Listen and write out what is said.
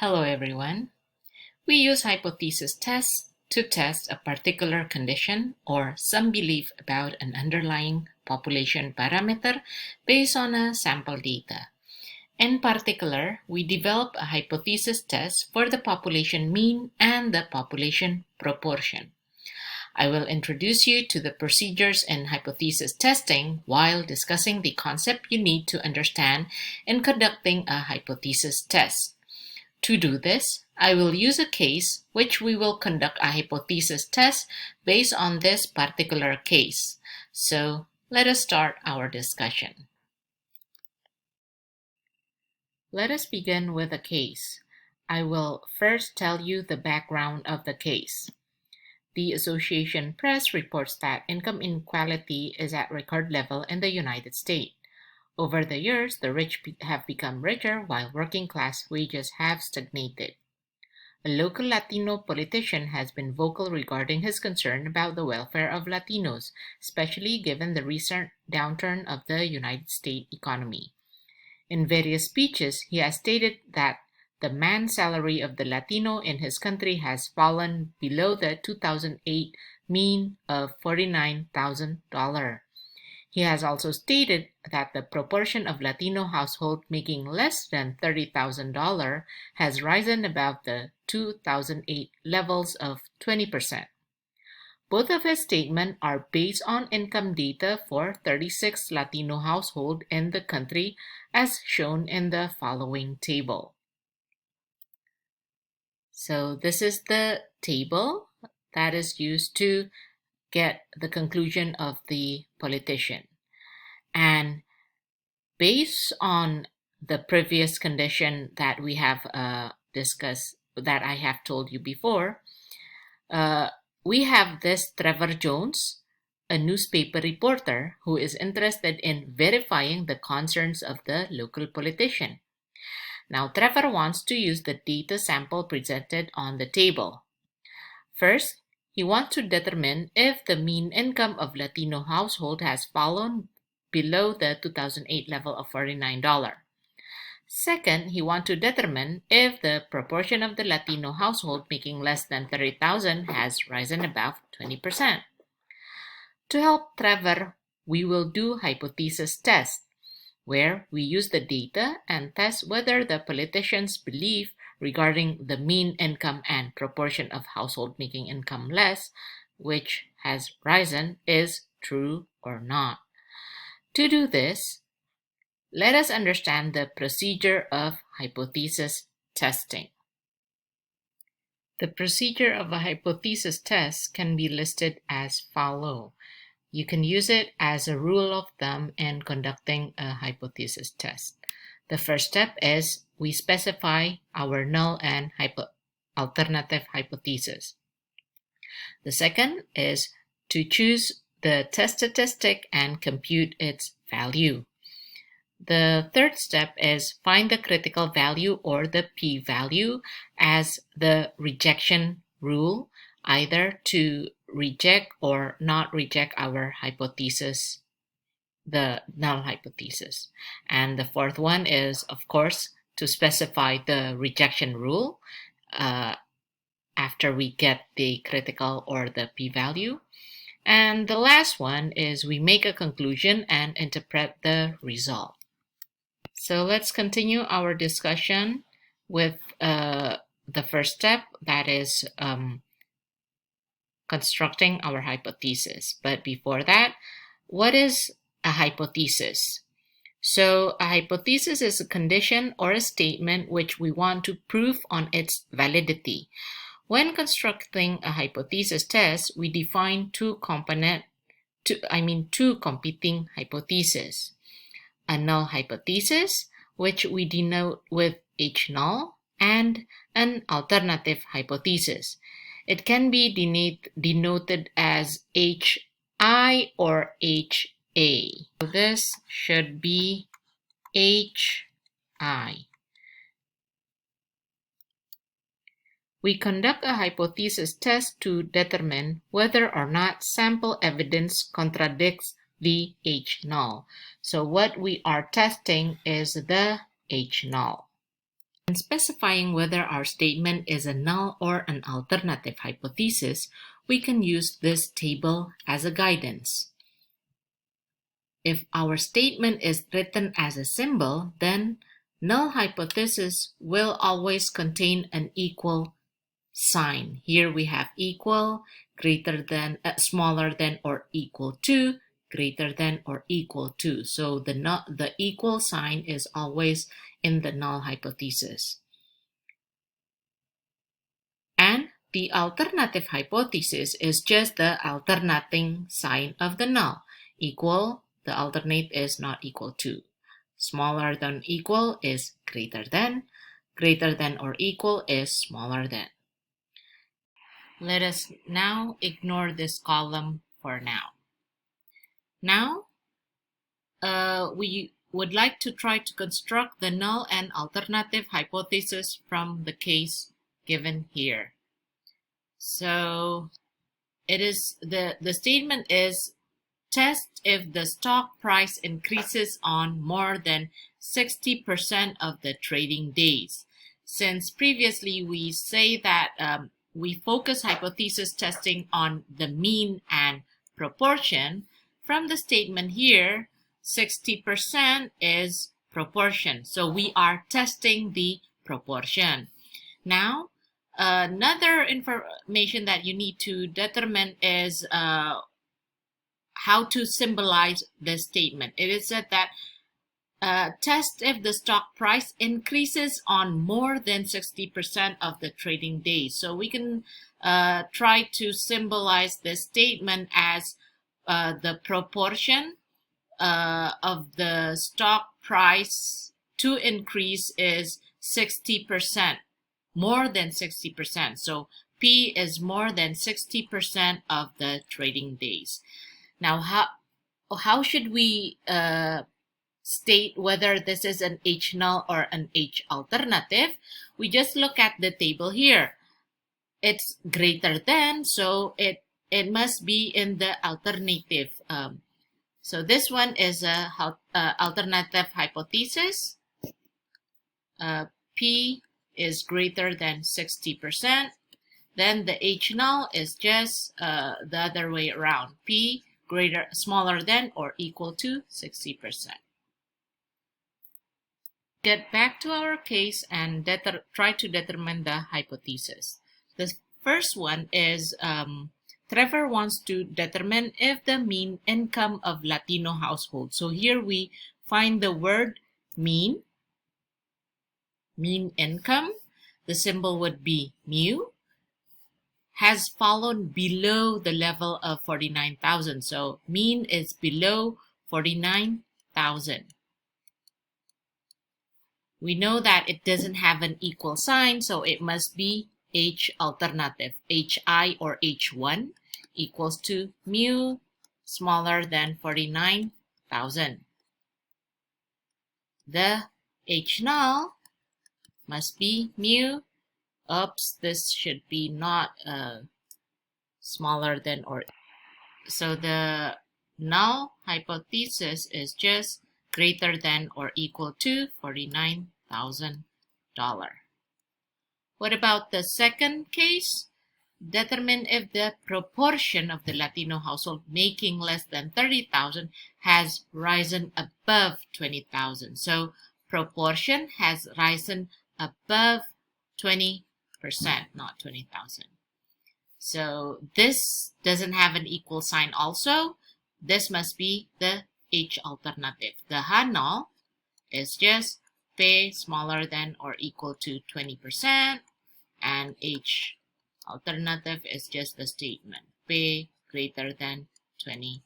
Hello everyone. We use hypothesis tests to test a particular condition or some belief about an underlying population parameter based on a sample data. In particular, we develop a hypothesis test for the population mean and the population proportion. I will introduce you to the procedures in hypothesis testing while discussing the concept you need to understand in conducting a hypothesis test. To do this, I will use a case which we will conduct a hypothesis test based on this particular case. So let us start our discussion. Let us begin with a case. I will first tell you the background of the case. The Associated Press reports that income inequality is at record level in the United States. Over the years, the rich have become richer while working class wages have stagnated. A local Latino politician has been vocal regarding his concern about the welfare of Latinos, especially given the recent downturn of the United States economy. In various speeches, he has stated that the man salary of the Latino in his country has fallen below the 2008 mean of $49,000. He has also stated that the proportion of Latino households making less than $30,000 has risen above the 2008 levels of 20%. Both of his statements are based on income data for 36 Latino households in the country as shown in the following table. So this is the table that is used to get the conclusion of the politician. And based on the previous condition that we have discussed, that I have told you before, we have this Trevor Jones, a newspaper reporter who is interested in verifying the concerns of the local politician. Now, Trevor wants to use the data sample presented on the table. First, he wants to determine if the mean income of Latino household has fallen below the 2008 level of $49. Second, he wants to determine if the proportion of the Latino household making less than $30,000 has risen above 20%. To help Trevor, we will do hypothesis tests, where we use the data and test whether the politician's belief regarding the mean income and proportion of household making income less, which has risen, is true or not. To do this, let us understand the procedure of hypothesis testing. The procedure of a hypothesis test can be listed as follows. You can use it as a rule of thumb in conducting a hypothesis test. The first step is we specify our null and alternative hypothesis. The second is to choose the test statistic and compute its value. The third step is find the critical value or the p-value as the rejection rule, either to reject or not reject our hypothesis, the null hypothesis. And the fourth one is, of course, to specify the rejection rule after we get the critical or the p-value. And the last one is we make a conclusion and interpret the result. So let's continue our discussion with the first step, that is constructing our hypothesis. But before that, what is a hypothesis? So a hypothesis is a condition or a statement which we want to prove on its validity. When constructing a hypothesis test, we define two competing hypotheses. A null hypothesis, which we denote with H null, and an alternative hypothesis. It can be denoted as HI or HA. So this should be HI. We conduct a hypothesis test to determine whether or not sample evidence contradicts the H null. So what we are testing is the H null. In specifying whether our statement is a null or an alternative hypothesis, we can use this table as a guidance. If our statement is written as a symbol, then null hypothesis will always contain an equal sign. Here we have equal, greater than, smaller than or equal to, greater than or equal to. So the equal sign is always in the null hypothesis. And the alternative hypothesis is just the alternating sign of the null. Equal, the alternate is not equal to. Smaller than equal is greater than or equal is smaller than. Let us now ignore this column for now. Now, we would like to try to construct the null and alternative hypothesis from the case given here. So it is the statement is test if the stock price increases on more than 60% of the trading days. Since previously we say that we focus hypothesis testing on the mean and proportion, from the statement here, 60% is proportion. So we are testing the proportion. Now, another information that you need to determine is how to symbolize this statement. It is said that test if the stock price increases on more than 60% of the trading days. So we can try to symbolize this statement as the proportion of the stock price to increase is 60%, more than 60%. So P is more than 60% of the trading days. Now, how should we state whether this is an H null or an H alternative? We just look at the table here. It's greater than, so it must be in the alternative. So this one is a alternative hypothesis. P is greater than 60%. Then the H null is just the other way around. P smaller than or equal to 60%. Get back to our case and try to determine the hypothesis. The first one is Trevor wants to determine if the mean income of Latino households. So here we find the word mean income. The symbol would be mu, has fallen below the level of 49,000. So mean is below 49,000. We know that it doesn't have an equal sign, so it must be H alternative. HI or H1 equals to mu smaller than 49,000. The H null must be mu. Oops, this should be not smaller than or. So the null hypothesis is just greater than or equal to $49,000. What about the second case? Determine if the proportion of the Latino household making less than 30,000 has risen above 20,000. So proportion has risen above 20%, not 20,000. So this doesn't have an equal sign also. This must be the H alternative. The H null is just P smaller than or equal to 20%, and H alternative is just the statement, P greater than 20%.